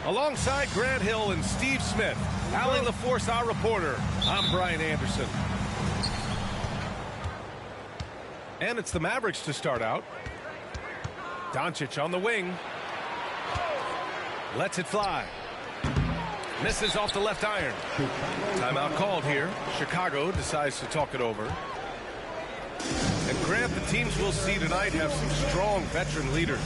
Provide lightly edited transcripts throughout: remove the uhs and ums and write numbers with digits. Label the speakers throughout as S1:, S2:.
S1: Alongside Grant Hill and Steve Smith, Allie LaForce, our reporter, I'm Brian Anderson. And it's the Mavericks to start out. Doncic on the wing. Lets it fly. Misses off the left iron. Timeout called here. Chicago decides to talk it over. And Grant, the teams we'll see tonight have some strong veteran leaders.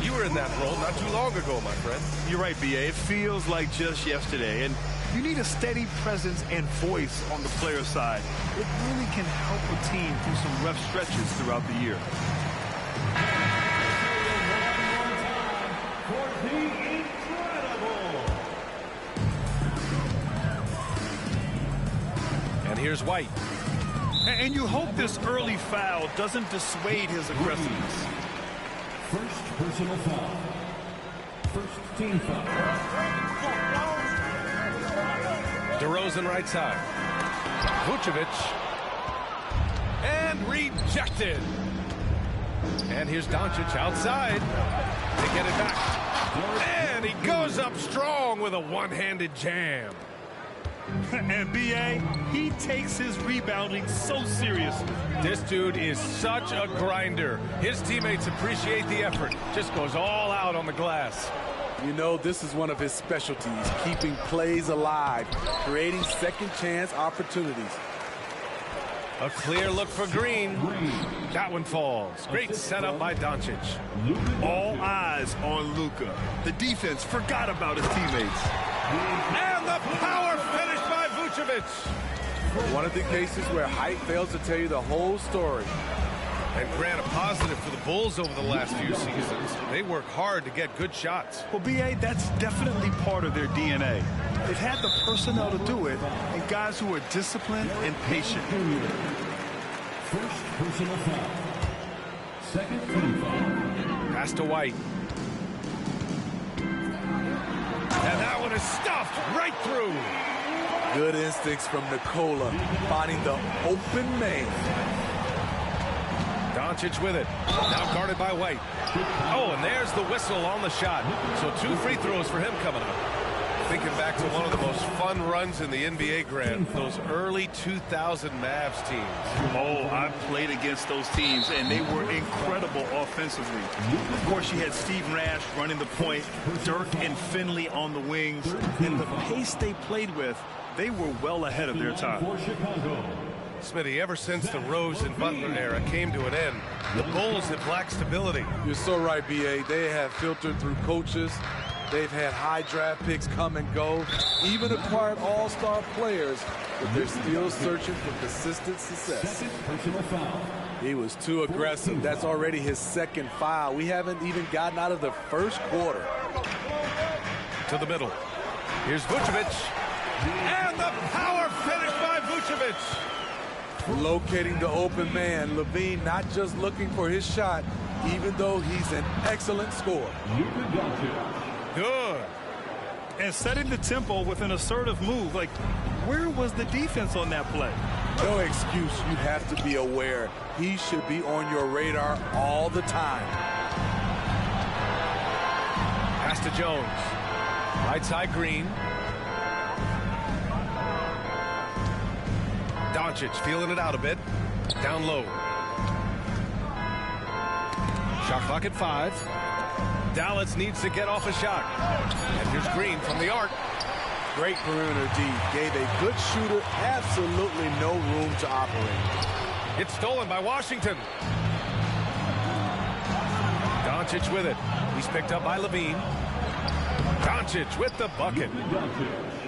S1: You were in that role not too long ago, my friend.
S2: You're right, B.A. It feels like just yesterday. And you need a steady presence and voice on the player side. It really can help a team through some rough stretches throughout the year.
S1: And here's White.
S2: And you hope this early foul doesn't dissuade his aggressiveness.
S3: First personal foul. First team foul.
S1: DeRozan right side. Vucevic. And rejected. And here's Doncic outside. They get it back. And he goes up strong with a one-handed jam.
S2: And B.A., he takes his rebounding so seriously.
S1: This dude is such a grinder. His teammates appreciate the effort. Just goes all out on the glass.
S4: You know, this is one of his specialties, keeping plays alive, creating second chance opportunities.
S1: A clear look for Green. That one falls. Great setup by Doncic.
S2: All eyes on Luka. The defense forgot about his teammates.
S1: And the power finish by Vucevic.
S4: One of the cases where height fails to tell you the whole story.
S1: And Grant, a positive for the Bulls over the last few seasons. They work hard to get good shots.
S2: Well, B.A., that's definitely part of their DNA. They've had the personnel to do it, and guys who are disciplined and patient.
S3: First personal foul. Second team foul.
S1: Pass to White. And that one is stuffed right through.
S4: Good instincts from Nikola, finding the open man.
S1: Doncic with it. Now guarded by White. Oh, and there's the whistle on the shot. So 2 free throws for him coming up. Thinking back to one of the most fun runs in the NBA, Grant, those early 2000 Mavs teams.
S2: Oh, I played against those teams, and they were incredible offensively. Of course, you had Steve Nash running the point, Dirk and Finley on the wings, and the pace they played with, they were well ahead of their time.
S1: Smitty, ever since the Rose and Butler era came to an end, the Bulls have lacked stability.
S4: You're so right, B.A. They have filtered through coaches. They've had high draft picks come and go, even acquired all-star players, but they're still searching for consistent success. He was too aggressive. That's already his second foul. We haven't even gotten out of the first quarter.
S1: To the middle. Here's Vucevic. And the power finish by Vucevic.
S4: Locating the open man. LaVine not just looking for his shot, even though he's an excellent scorer.
S1: Good.
S2: And setting the tempo with an assertive move. Like, where was the defense on that play?
S4: No excuse. You have to be aware. He should be on your radar all the time.
S1: Pass to Jones. Right side Green. Doncic feeling it out a bit. Down low. Shot clock at 5. Dallas needs to get off a shot. And here's Green from the arc.
S4: Great perimeter D. Gave a good shooter absolutely no room to operate.
S1: It's stolen by Washington. Doncic with it. He's picked up by LaVine. Doncic with the bucket.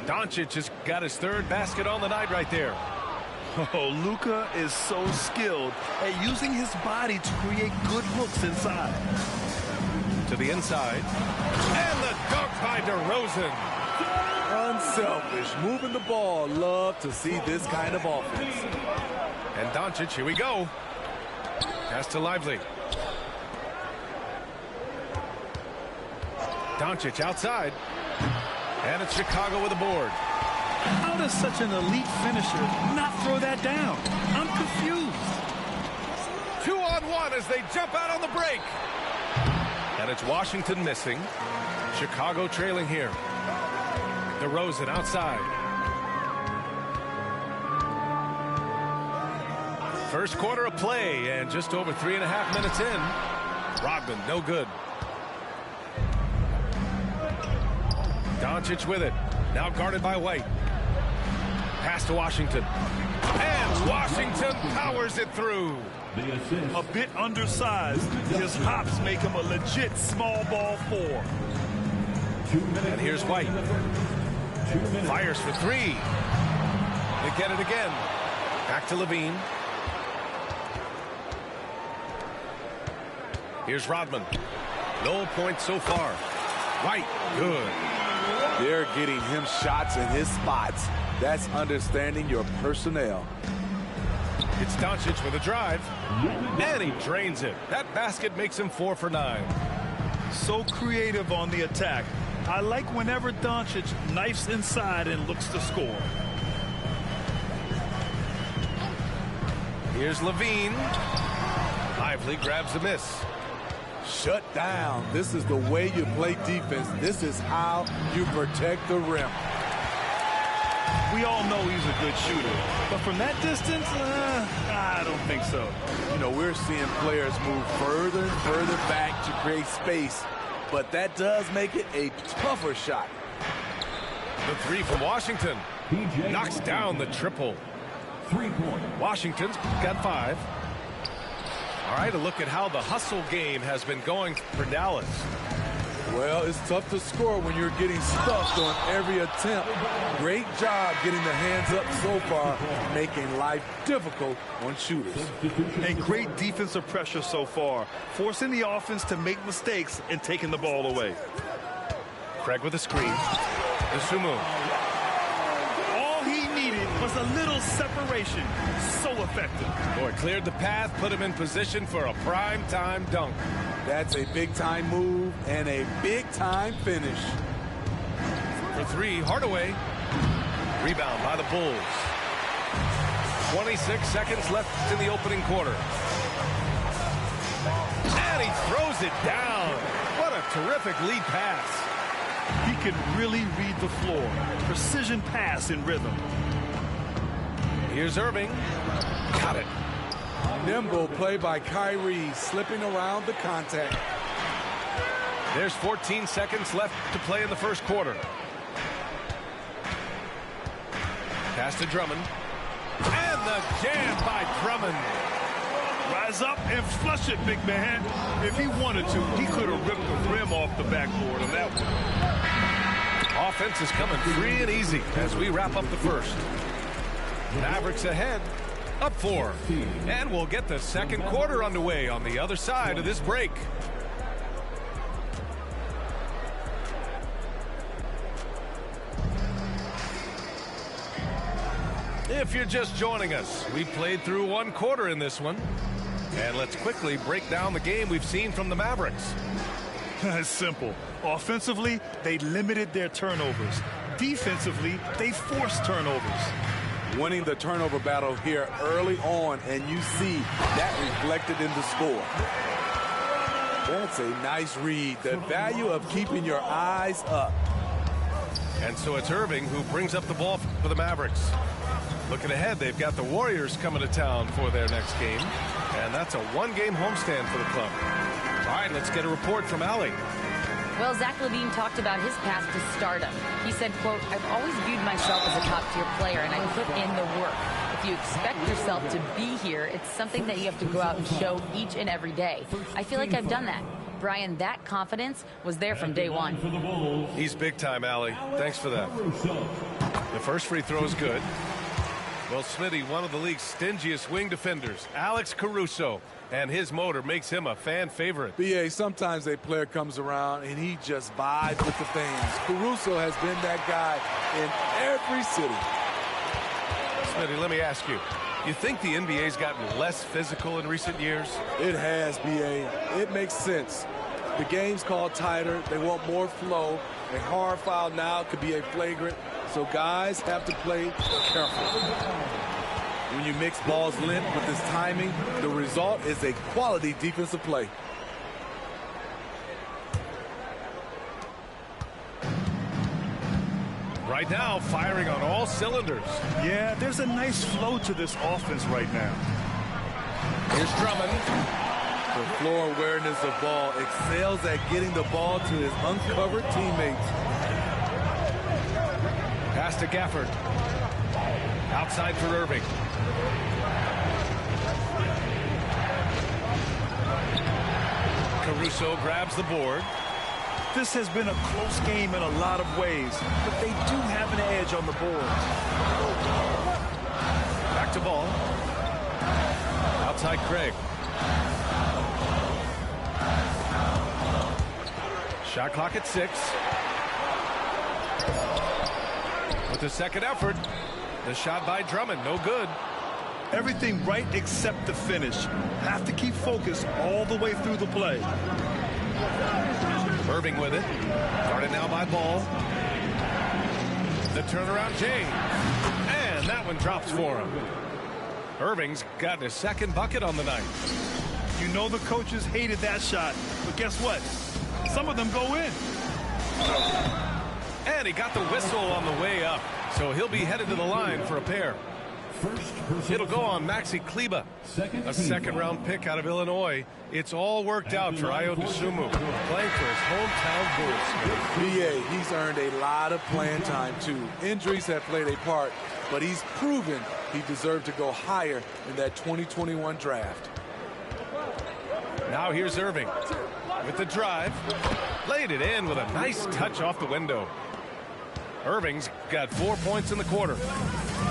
S1: Doncic has got his 3rd basket on the night right there.
S2: Oh, Luka is so skilled at using his body to create good looks inside.
S1: To the inside. And the dunk by DeRozan.
S4: Unselfish, moving the ball. Love to see this kind of offense.
S1: And Doncic, here we go. Pass to Lively. Doncic outside. And it's Chicago with a board.
S2: How does such an elite finisher not throw that down? I'm confused.
S1: 2-on-1 as they jump out on the break. And it's Washington missing. Chicago trailing here. DeRozan outside. First quarter of play and just over 3.5 minutes in. Rodman, no good. Doncic with it. Now guarded by White. Pass to Washington. And Washington powers it through.
S2: A bit undersized. His hops make him a legit small ball 4.
S1: And here's White. Fires for 3. They get it again. Back to Levine. Here's Rodman. No points so far. White, good.
S4: They're getting him shots in his spots. That's understanding your personnel.
S1: It's Doncic with a drive. And he drains it. That basket makes him 4 for 9.
S2: So creative on the attack. I like whenever Doncic knifes inside and looks to score.
S1: Here's Levine. Lively grabs the miss.
S4: Shut down. This is the way you play defense. This is how you protect the rim.
S2: We all know he's a good shooter, but from that distance, I don't think so.
S4: You know, we're seeing players move further and further back to create space, but that does make it a tougher shot.
S1: The 3 from Washington. Knocks down the triple.
S3: 3-point.
S1: Washington's got 5. All right, a look at how the hustle game has been going for Dallas.
S4: Well, it's tough to score when you're getting stuffed on every attempt. Great job getting the hands up so far, making life difficult on shooters.
S2: And great defensive pressure so far, forcing the offense to make mistakes and taking the ball away.
S1: Craig with a screen. Isumu.
S2: All he needed was a little separation. So effective.
S1: Boy, cleared the path, put him in position for a prime-time dunk.
S4: That's a big-time move and a big-time finish.
S1: For 3, Hardaway. Rebound by the Bulls. 26 seconds left in the opening quarter. And he throws it down. What a terrific lead pass.
S2: He can really read the floor. Precision pass in rhythm.
S1: Here's Irving. Got it.
S4: Nimble play by Kyrie, slipping around the contact.
S1: There's 14 seconds left to play in the first quarter. Pass to Drummond. And the jam by Drummond.
S2: Rise up and flush it, big man. If he wanted to, he could have ripped the rim off the backboard on that one.
S1: Offense is coming free and easy as we wrap up the first. Mavericks ahead, up 4. And we'll get the second quarter underway on the other side of this break. If you're just joining us, we played through 1 quarter in this one. And let's quickly break down the game we've seen from the Mavericks.
S2: It's simple. Offensively, they limited their turnovers. Defensively, they forced turnovers.
S4: Winning the turnover battle here early on, and you see that reflected in the score. That's a nice read. The value of keeping your eyes up.
S1: And so it's Irving who brings up the ball for the Mavericks. Looking ahead, they've got the Warriors coming to town for their next game. And that's a 1-game homestand for the club. All right, let's get a report from Allie.
S5: Well, Zach LaVine talked about his path to stardom. He said, quote, "I've always viewed myself as a top-tier player, and I put in the work. If you expect yourself to be here, it's something that you have to go out and show each and every day. I feel like I've done that." Brian, that confidence was there from day one.
S1: He's big time, Allie. Thanks for that. The first free throw is good. Well, Smitty, one of the league's stingiest wing defenders, Alex Caruso, and his motor makes him a fan favorite.
S4: BA, sometimes a player comes around and he just vibes with the fans. Caruso has been that guy in every city.
S1: Smitty, let me ask you, you think the NBA's gotten less physical in recent years?
S4: It has, BA. It makes sense. The game's called tighter. They want more flow. A hard foul now could be a flagrant. So guys have to play careful. When you mix ball's length with his timing, the result is a quality defensive play.
S1: Right now, firing on all cylinders.
S2: Yeah, there's a nice flow to this offense right now.
S1: Here's Drummond.
S4: The floor awareness of ball excels at getting the ball to his uncovered teammates.
S1: Pass to Gafford. Outside for Irving. Caruso grabs the board.
S2: This has been a close game in a lot of ways, but they do have an edge on the board.
S1: Back to ball. Outside Craig. Shot clock at 6. With the second effort, the shot by Drummond, no good.
S2: Everything right except the finish. Have to keep focused all the way through the play.
S1: Irving with it. Guarded now by Ball. The turnaround James. And that one drops for him. Irving's got his second bucket on the night.
S2: You know the coaches hated that shot, but guess what? Some of them go in.
S1: And he got the whistle on the way up. So he'll be headed to the line for a pair. It'll go on Maxi Kleber, a second-round pick out of Illinois. It's all worked out for Ayo Dosunmu, playing for his hometown Bulls.
S4: BA, he's earned a lot of playing time, too. Injuries have played a part, but he's proven he deserved to go higher in that 2021 draft.
S1: Now here's Irving with the drive. Laid it in with a nice touch off the window. Irving's got 4 points in the quarter.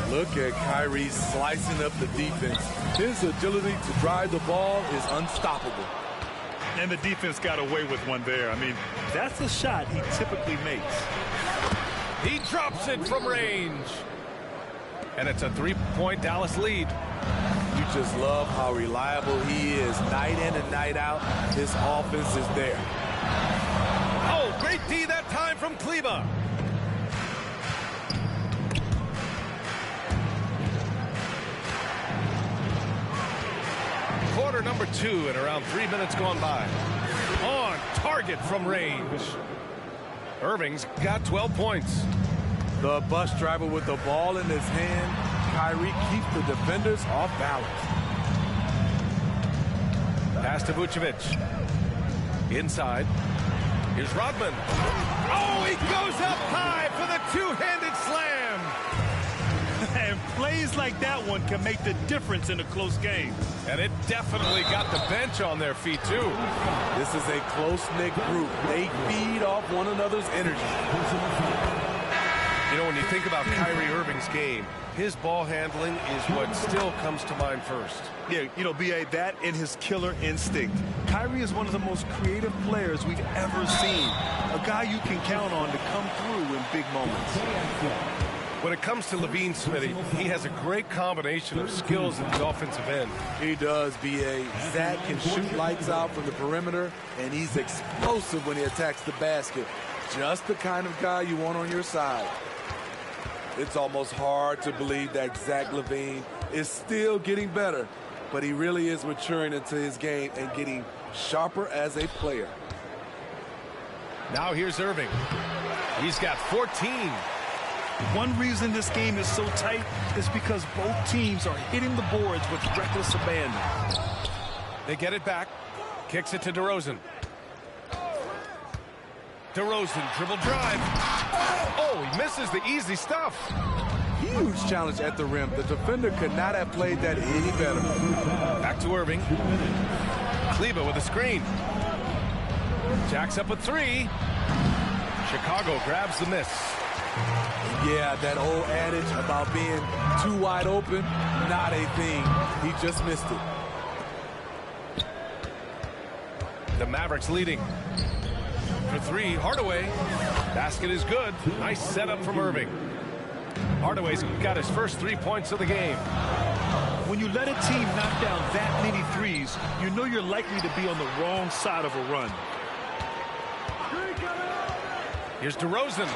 S4: Look at Kyrie slicing up the defense. His agility to drive the ball is unstoppable.
S2: And the defense got away with one there. I mean, that's a shot he typically makes.
S1: He drops it from range. And it's a 3-point Dallas lead.
S4: You just love how reliable he is night in and night out. His offense is there.
S1: Oh, great D that time from Kleber. Quarter number 2 and around 3 minutes gone by. On target from range. Irving's got 12 points.
S4: The bus driver with the ball in his hand. Kyrie keeps the defenders off balance.
S1: Pass to Vucevic. Inside. Here's Rodman. Oh, he goes up high for the two-handed slam.
S2: And plays like that one can make the difference in a close game.
S1: And it definitely got the bench on their feet, too.
S4: This is a close-knit group. They feed off one another's energy.
S1: You know, when you think about Kyrie Irving's game, his ball handling is what still comes to mind first.
S2: Yeah, you know, B.A., that and his killer instinct. Kyrie is one of the most creative players we've ever seen. A guy you can count on to come through in big moments.
S1: When it comes to Levine Smitty, he has a great combination of skills at the offensive end.
S4: He does, B.A. Zach can shoot lights out from the perimeter, and he's explosive when he attacks the basket. Just the kind of guy you want on your side. It's almost hard to believe that Zach LaVine is still getting better, but he really is maturing into his game and getting sharper as a player.
S1: Now here's Irving. He's got 14.
S2: One reason this game is so tight is because both teams are hitting the boards with reckless abandon.
S1: They get it back. Kicks it to DeRozan. DeRozan dribble drive. Oh, he misses the easy stuff.
S4: Huge challenge at the rim. The defender could not have played that any better.
S1: Back to Irving. Kleber with a screen. Jacks up a 3. Chicago grabs the miss.
S4: Yeah, that old adage about being too wide open, not a thing. He just missed it.
S1: The Mavericks leading. For 3, Hardaway. Basket is good. Nice setup from Irving. Hardaway's got his first 3 points of the game.
S2: When you let a team knock down that many threes, you know you're likely to be on the wrong side of a run.
S1: Here's DeRozan.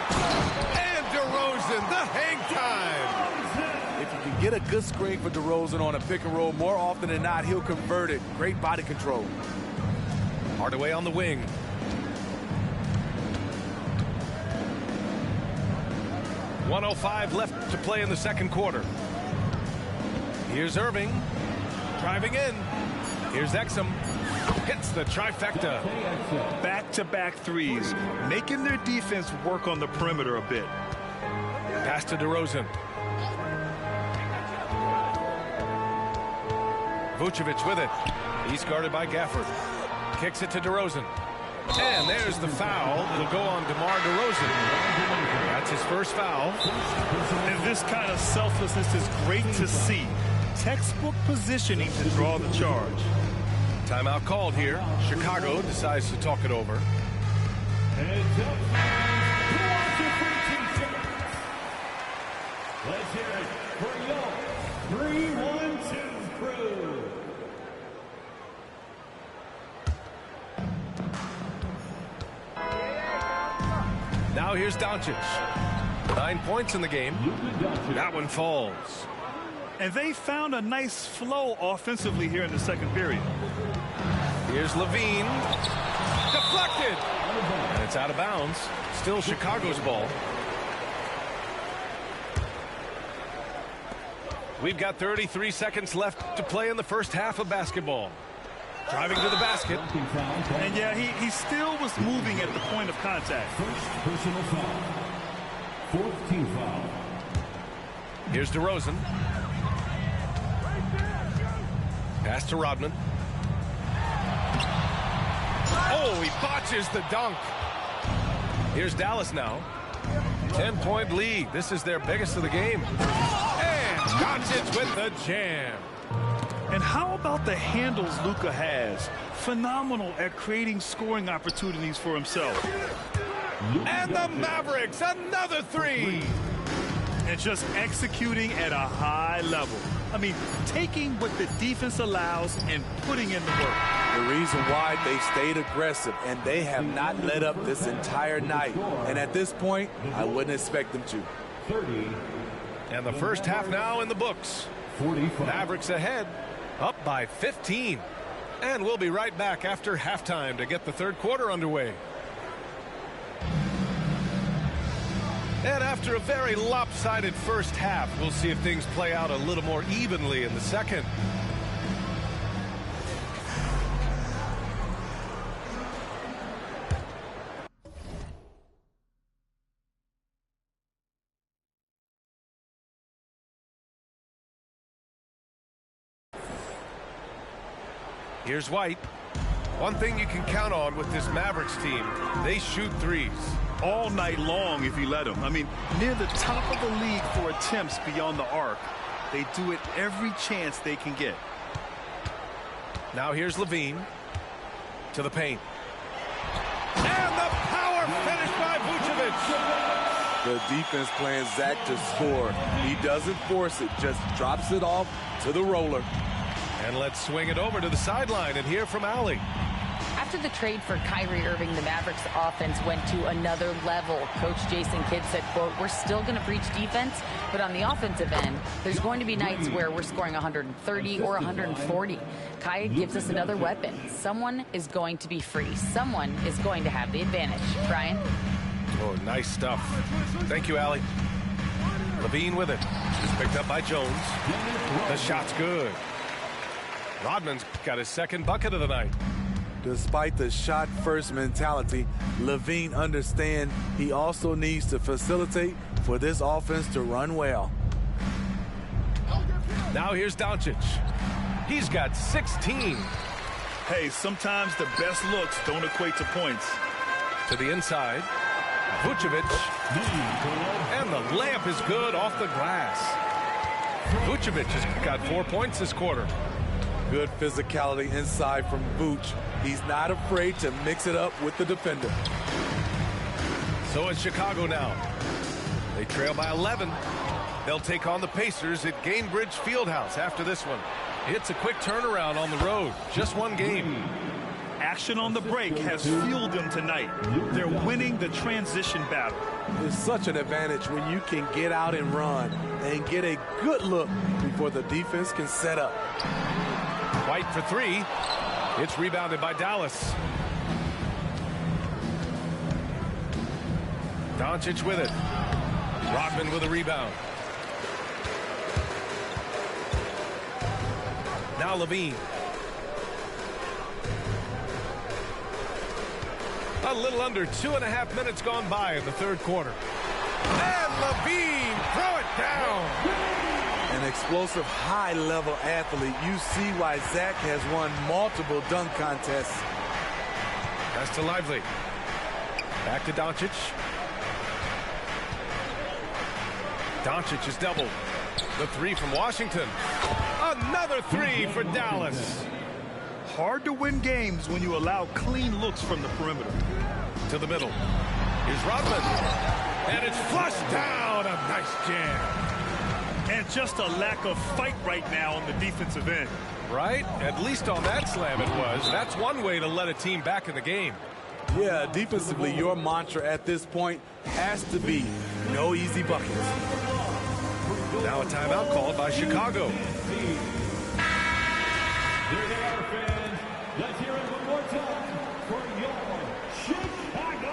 S1: And DeRozan, the hang time.
S4: If you can Get a good screen for DeRozan on a pick and roll. More often than not, he'll convert it. Great body control.
S1: Hardaway on the wing. .105 left to play in the second quarter. Here's Irving. Driving in. Here's Exum. Hits the trifecta.
S2: Back-to-back threes, making their defense work on the perimeter a bit.
S1: Pass to DeRozan. Vucevic with it. He's guarded by Gafford. Kicks it to DeRozan. And there's the foul. It'll go on DeMar DeRozan. That's his first foul.
S2: And this kind of selflessness is great to see. Textbook positioning to draw the charge.
S1: Timeout called here. Chicago decides to talk it over.
S3: Heads up, who wants your free t-shirts? Let's hear it for your 312 crew.
S1: Now here's Doncic. 9 points in the game. That one falls.
S2: And they found a nice flow offensively here in the second period.
S1: Here's Levine. Deflected. And it's out of bounds. Still Chicago's ball. We've got 33 seconds left to play in the first half of basketball. Driving to the basket.
S2: And yeah, he still was moving at the point of contact.
S3: First personal foul. Fourth team foul.
S1: Here's DeRozan. Pass to Rodman. Oh, he botches the dunk. Here's Dallas now. 10-point lead. This is their biggest of the game. And Doncic with the jam.
S2: And how about the handles Luka has? Phenomenal at creating scoring opportunities for himself.
S1: And the Mavericks, another three.
S2: And just executing at a high level. I mean, taking what the defense allows and putting in the work.
S4: The reason why they stayed aggressive, and they have not let up this entire night. And at this point, I wouldn't expect them to.
S3: 30.
S1: And the first half now in the books.
S3: 45.
S1: Mavericks ahead, up by 15. And we'll be right back after halftime to get the third quarter underway. And after a very lopsided first half, we'll see if things play out a little more evenly in the second. Here's White. One thing you can count on with this Mavericks team, they shoot threes.
S2: All night long if you let them. I mean, near the top of the league for attempts beyond the arc. They do it every chance they can get.
S1: Now here's Levine to the paint. And the power finish by Vucevic.
S4: The defense playing Zach to score. He doesn't force it, just drops it off to the roller.
S1: And let's swing it over to the sideline and hear from Allie.
S5: After the trade for Kyrie Irving, the Mavericks offense went to another level. Coach Jason Kidd said, quote, "We're still going to preach defense, but on the offensive end, there's going to be nights where we're scoring 130 or 140. Kai gives us another weapon. Someone is going to be free. Someone is going to have the advantage." Brian?
S1: Oh, nice stuff. Thank you, Allie. Levine with it. It's picked up by Jones. The shot's good. Rodman's got his second bucket of the night.
S4: Despite the shot-first mentality, Levine understands he also needs to facilitate for this offense to run well.
S1: Now here's Doncic. He's got 16.
S2: Hey, sometimes the best looks don't equate to points.
S1: To the inside. Vucevic. And the layup is good off the glass. Vucevic has got 4 points this quarter.
S4: Good physicality inside from Vooch. He's not afraid to mix it up with the defender.
S1: So is Chicago now. They trail by 11. They'll take on the Pacers at Gainbridge Fieldhouse after this one. It's a quick turnaround on the road. Just one game.
S2: Action on the break has fueled them tonight. They're winning the transition battle.
S4: It's such an advantage when you can get out and run and get a good look before the defense can set up.
S1: White for three. It's rebounded by Dallas. Doncic with it. Rodman with a rebound. Now Levine. A little under 2.5 minutes gone by in the third quarter. And Levine, throw it down.
S4: An explosive, high-level athlete. You see why Zach has won multiple dunk contests.
S1: Pass to Lively. Back to Doncic. Doncic is doubled. The three from Washington. Another three for Dallas.
S2: Hard to win games when you allow clean looks from the perimeter.
S1: To the middle. Here's Rodman. And it's flushed down. A nice jam.
S2: And just a lack of fight right now on the defensive end.
S1: Right? At least on that slam it was. That's one way to let a team back in the game.
S4: Yeah, defensively, your mantra at this point has to be no easy buckets.
S1: Now a timeout called by Chicago.
S3: There they are, fans. Let's hear it one more time for your Chicago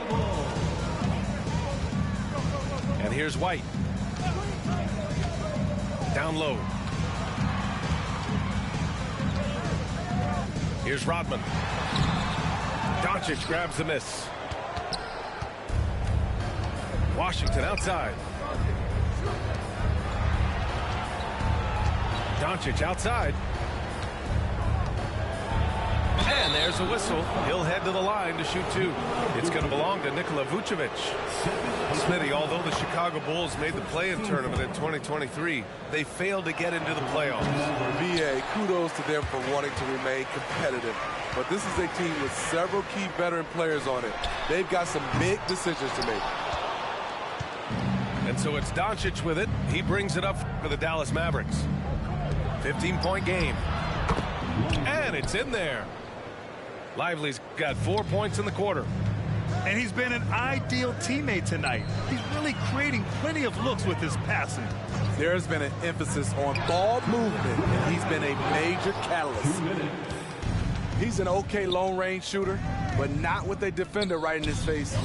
S3: Bulls.
S1: And here's White. Down low. Here's Rodman. Doncic grabs the miss. Washington outside. Doncic outside. And there's a whistle. He'll head to the line to shoot two. It's going to belong to Nikola Vucevic. Smitty, although the Chicago Bulls made the play-in tournament in 2023, they failed to get into the playoffs.
S4: VA, kudos to them for wanting to remain competitive. But this is a team with several key veteran players on it. They've got some big decisions to make.
S1: And so it's Doncic with it. He brings it up for the Dallas Mavericks. 15-point game. And it's in there. Lively's got 4 points in the quarter.
S2: And he's been an ideal teammate tonight. He's really creating plenty of looks with his passing.
S4: There's been an emphasis on ball movement, and he's been a major catalyst. He's an okay long-range shooter, but not with a defender right in his face.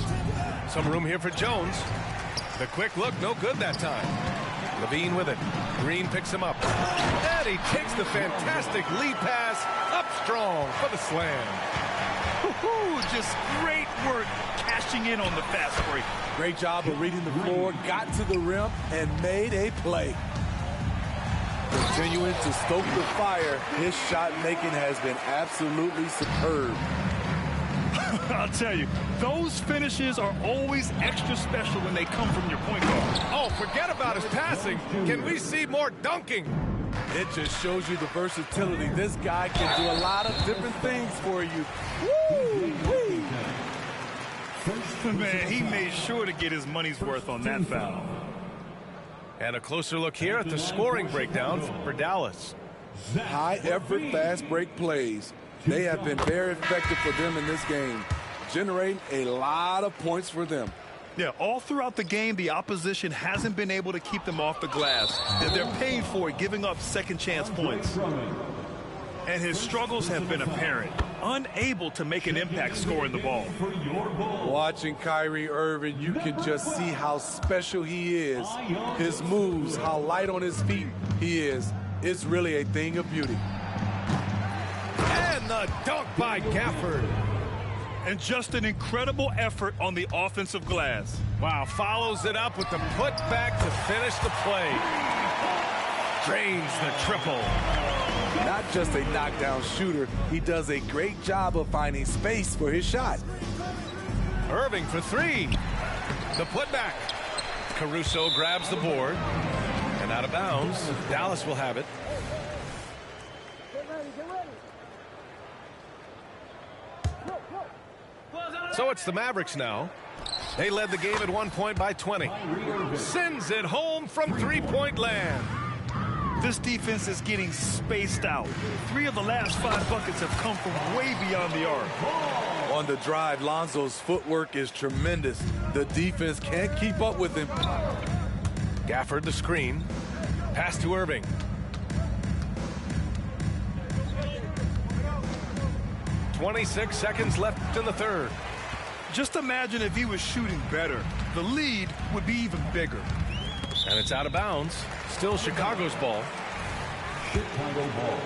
S1: Some room here for Jones. The quick look, no good that time. Levine with it. Green picks him up. And he takes the fantastic lead pass up strong for the slam.
S2: Just great work cashing in on the fast break.
S4: Great job of reading the floor, got to the rim, and made a play. Continuing to stoke the fire, his shot making has been absolutely superb.
S2: I'll tell you, those finishes are always extra special when they come from your point guard.
S1: Oh, forget about his passing. Can we see more dunking?
S4: It just shows you the versatility. This guy can do a lot of different things for you. Woo-wee.
S2: Man, he made sure to get his money's worth on that foul.
S1: And a closer look here at the scoring breakdown for Dallas.
S4: High effort, fast break plays. They have been very effective for them in this game, generating a lot of points for them.
S2: Yeah, all throughout the game, the opposition hasn't been able to keep them off the glass. They're paying for it, giving up second chance points. And his struggles have been apparent, unable to make an impact scoring the ball.
S4: Watching Kyrie Irving, you can just see how special he is. His moves, how light on his feet he is. It's really a thing of beauty.
S1: And the dunk by Gafford.
S2: And just an incredible effort on the offensive glass.
S1: Wow, follows it up with the putback to finish the play. Drains the triple.
S4: Not just a knockdown shooter, he does a great job of finding space for his shot.
S1: Irving for three. The putback. Caruso grabs the board. And out of bounds, Dallas will have it. So it's the Mavericks now. They led the game at 1 point by 20. Sends it home from three-point land.
S2: This defense is getting spaced out. 3 of the last 5 buckets have come from way beyond the arc.
S4: On the drive, Lonzo's footwork is tremendous. The defense can't keep up with him.
S1: Gafford the screen. Pass to Irving. "26 seconds left in the third.
S2: Just imagine if he was shooting better. The lead would be even bigger.
S1: And it's out of bounds. Still Chicago's ball.
S3: Chicago ball.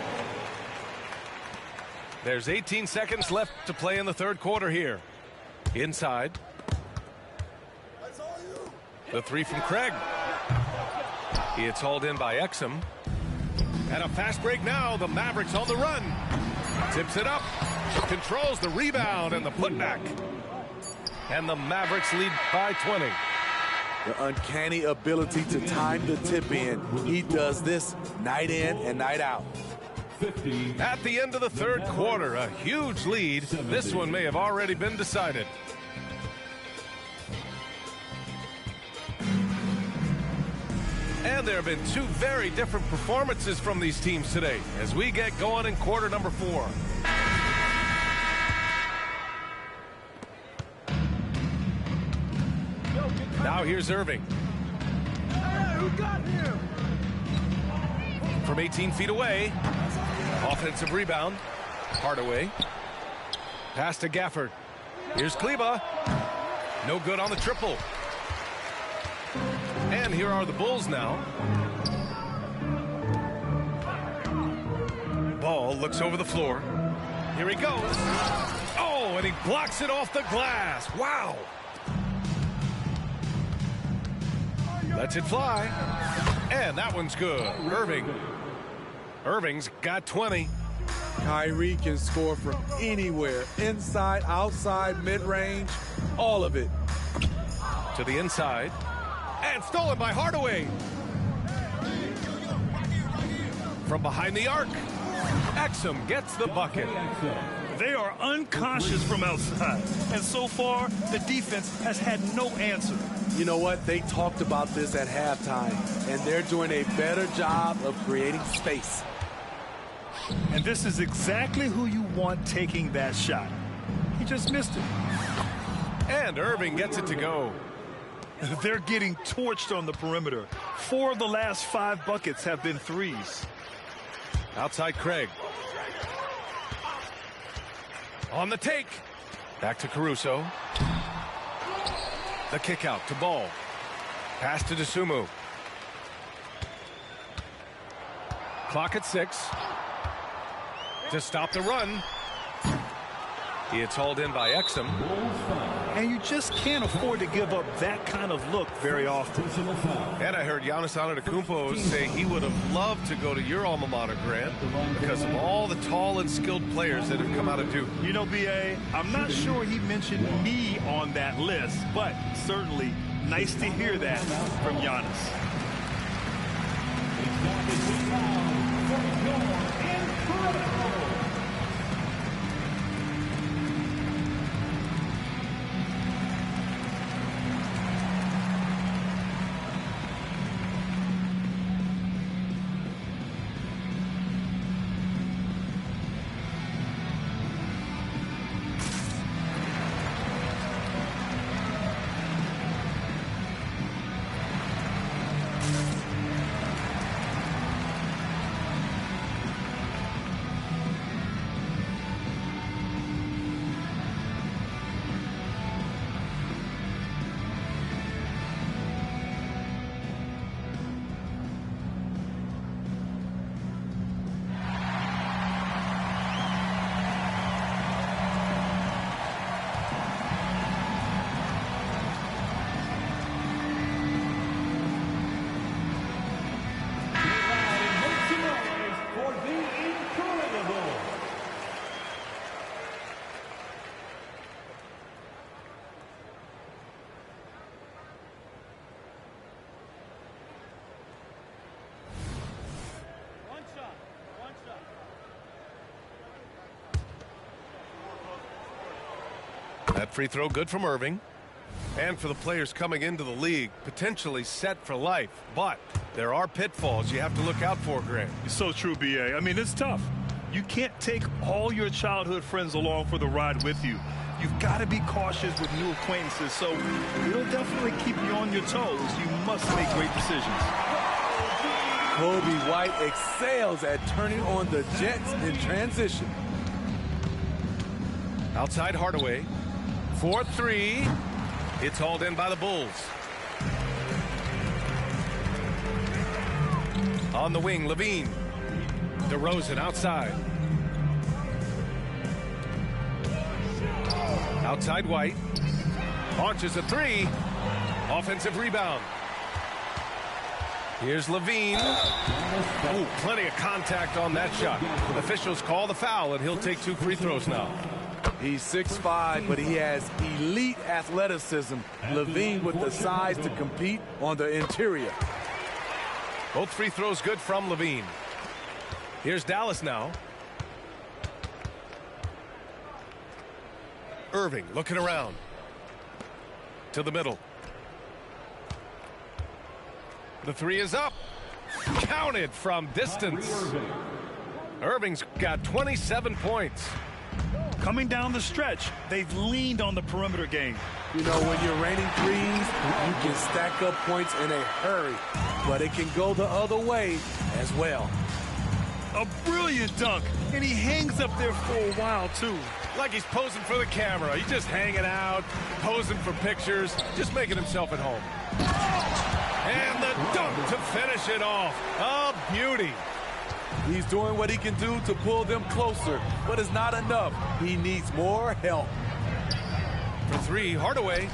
S1: There's 18 seconds left to play in the third quarter here. Inside. The three from Craig. It's hauled in by Exum. And a fast break now. The Mavericks on the run. Tips it up. Controls the rebound and the putback. And the Mavericks lead by 20.
S4: The uncanny ability to time the tip in. He does this night in and night out.
S3: 50.
S1: At the end of the third quarter, a huge lead. This one may have already been decided. And there have been two very different performances from these teams today as we get going in quarter number 4. Now here's Irving. From 18 feet away. Offensive rebound. Hardaway. Pass to Gafford. Here's Kleba. No good on the triple. And here are the Bulls now. Ball looks over the floor. Here he goes. Oh, and he blocks it off the glass. Wow. Lets it fly. And that one's good. Irving's got 20.
S4: Kyrie can score from anywhere. Inside, outside, mid-range, all of it.
S1: To the inside. And stolen by Hardaway. From behind the arc. Exum gets the bucket.
S2: They are unconscious from outside. And so far, the defense has had no answer.
S4: You know what? They talked about this at halftime, and they're doing a better job of creating space.
S2: And this is exactly who you want taking that shot. He just missed it.
S1: And Irving gets it to go.
S2: They're getting torched on the perimeter. 4 of the last 5 buckets have been threes.
S1: Outside Craig. On the take. Back to Caruso. The kick out to Ball. Pass to Dosunmu. Clock at 6. To stop the run. It's hauled in by Exum.
S2: And you just can't afford to give up that kind of look very often.
S1: And I heard Giannis Antetokounmpo say he would have loved to go to your alma mater, Grant, because of all the tall and skilled players that have come out of Duke.
S2: You know, B.A., I'm not sure he mentioned me on that list, but certainly nice to hear that from Giannis.
S1: That free throw good from Irving. And for the players coming into the league, potentially set for life. But there are pitfalls you have to look out for, Grant.
S2: It's so true, B.A. I mean, it's tough. You can't take all your childhood friends along for the ride with you. You've got to be cautious with new acquaintances, so it'll definitely keep you on your toes. You must make great decisions.
S4: Kobe White excels at turning on the Jets in transition.
S1: Outside Hardaway. 4-3. It's hauled in by the Bulls. On the wing, Levine. DeRozan outside. Outside White. Launches a three. Offensive rebound. Here's Levine. Ooh, plenty of contact on that shot. Officials call the foul, and he'll take 2 free throws now.
S4: He's 6'5", but he has elite athleticism. Levine with the size to compete on the interior.
S1: Both free throws good from Levine. Here's Dallas now. Irving looking around. To the middle. The three is up. Counted from distance. Irving's got 27 points.
S2: Coming down the stretch, they've leaned on the perimeter game.
S4: You know, when you're raining threes, you can stack up points in a hurry, but it can go the other way as well.
S2: A brilliant dunk, and he hangs up there for a while, too.
S1: Like he's posing for the camera. He's just hanging out, posing for pictures, just making himself at home. And the dunk to finish it off. A beauty.
S4: He's doing what he can do to pull them closer, but it's not enough. He needs more help.
S1: For three, Hardaway.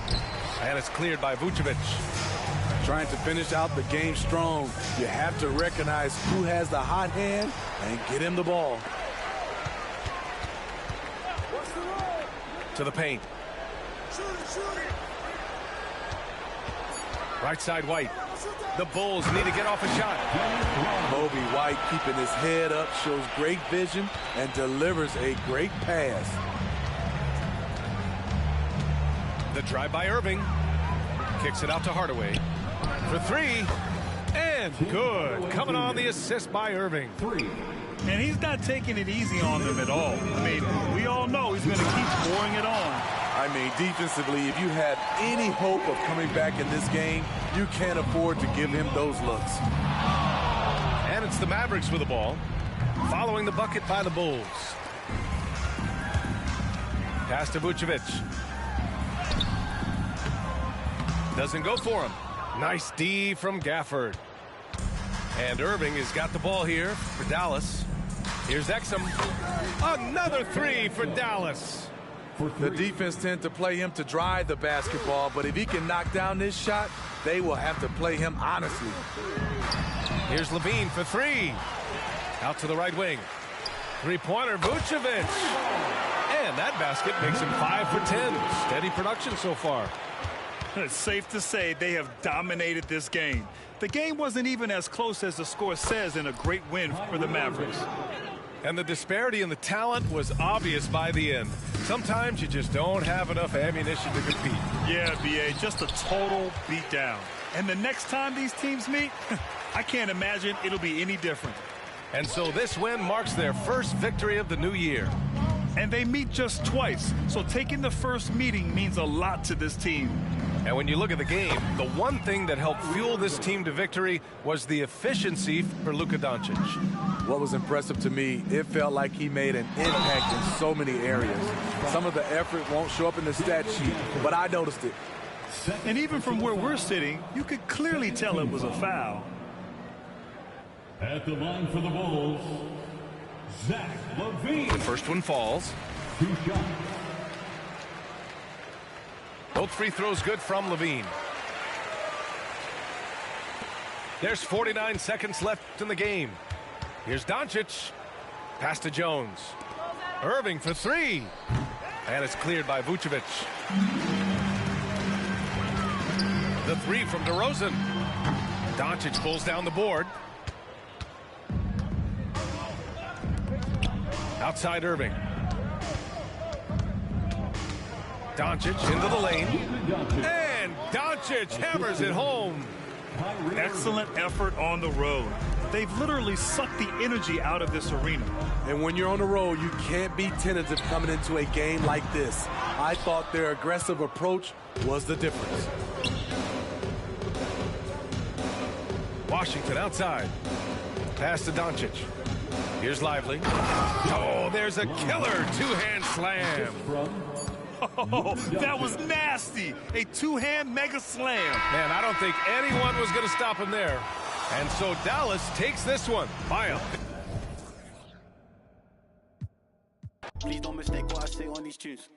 S1: And it's cleared by Vucevic.
S4: Trying to finish out the game strong, you have to recognize who has the hot hand and get him the ball.
S1: To the paint. Right side White. The Bulls need to get off a shot.
S4: Kobe White keeping his head up, shows great vision, and delivers a great pass.
S1: The drive by Irving. Kicks it out to Hardaway. For three. And good. Coming on the assist by Irving.
S2: And he's not taking it easy on them at all. I mean, we all know he's going to keep pouring it on.
S4: I mean, defensively, if you had any hope of coming back in this game, you can't afford to give him those looks.
S1: And it's the Mavericks with the ball. Following the bucket by the Bulls. Pass to Vucevic. Doesn't go for him. Nice D from Gafford. And Irving has got the ball here for Dallas. Here's Exum. Another three for Dallas.
S4: The defense tend to play him to drive the basketball, but if he can knock down this shot, they will have to play him honestly.
S1: Here's Levine for three. Out to the right wing. Three-pointer, Vucevic. And that basket makes him 5 for 10. Steady production so far.
S2: It's safe to say they have dominated this game. The game wasn't even as close as the score says in a great win for the Mavericks.
S1: And the disparity in the talent was obvious by the end. Sometimes you just don't have enough ammunition to compete.
S2: Yeah, B.A., just a total beatdown. And the next time these teams meet, I can't imagine it'll be any different.
S1: And so this win marks their first victory of the new year.
S2: And they meet just twice, so taking the first meeting means a lot to this team.
S1: And when you look at the game, the one thing that helped fuel this team to victory was the efficiency for Luka Doncic.
S4: What was impressive to me, it felt like he made an impact in so many areas. Some of the effort won't show up in the stat sheet, but I noticed it.
S2: And even from where we're sitting, you could clearly tell it was a foul.
S3: At the line for the Bulls, Zach LaVine.
S1: The first one falls.
S3: 2 shots.
S1: Both free throws good from Levine. There's 49 seconds left in the game. Here's Doncic. Pass to Jones. Irving for three. And it's cleared by Vucevic. The three from DeRozan. Doncic pulls down the board. Outside Irving. Doncic into the lane. And Doncic hammers it home.
S2: Excellent effort on the road. They've literally sucked the energy out of this arena.
S4: And when you're on the road, you can't be tentative coming into a game like this. I thought their aggressive approach was the difference.
S1: Washington outside. Pass to Doncic. Here's Lively. Oh, there's a killer two-hand slam.
S2: Oh, that was nasty. A two-hand mega slam.
S1: Man, I don't think anyone was going to stop him there. And so Dallas takes this one by a...
S6: Please don't mistake what I say on these tunes.